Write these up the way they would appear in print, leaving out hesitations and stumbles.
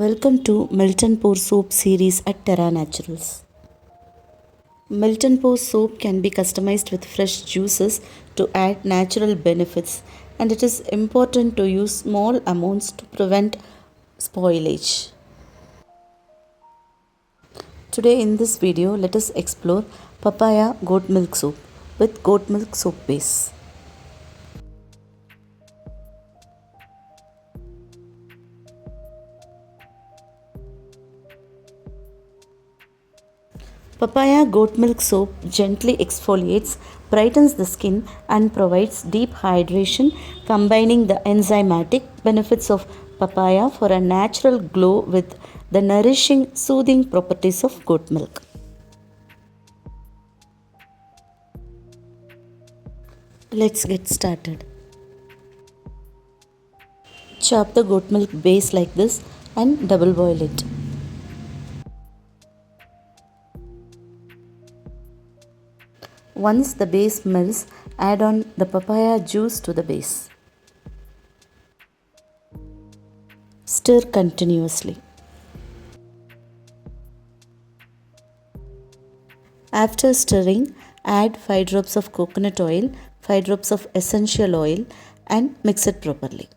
Welcome to Melt&Pour soap series at Terra Naturals. Melt&Pour soap can be customized with fresh juices to add natural benefits, and it is important to use small amounts to prevent spoilage. Today in this video, let us explore papaya goat milk soap with goat milk soap base. Papaya goat milk soap gently exfoliates, brightens the skin, and provides deep hydration, combining the enzymatic benefits of papaya for a natural glow with the nourishing, soothing properties of goat milk. Let's get started. Chop the goat milk base like this and double boil it. Once the base melts, add on the papaya juice to the base. Stir continuously. After stirring, add 5 drops of coconut oil, 5 drops of essential oil and mix it properly.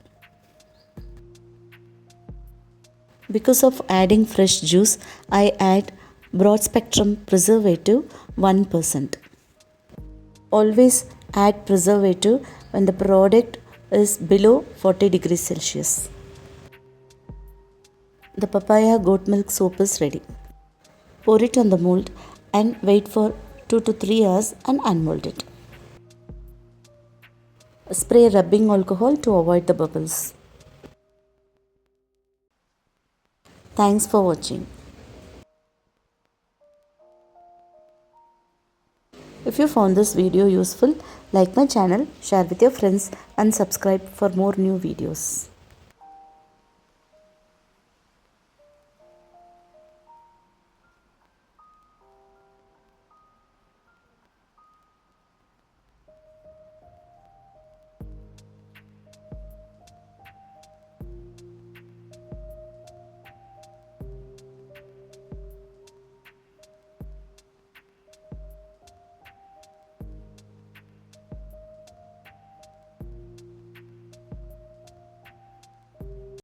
Because of adding fresh juice, I add broad spectrum preservative 1%. Always add preservative when the product is below 40 degrees Celsius. The papaya goat milk soap is ready. Pour it on the mold and wait for 2 to 3 hours and unmold it. Spray rubbing alcohol to avoid the bubbles. Thanks for watching. If you found this video useful, like my channel, share with your friends and subscribe for more new videos.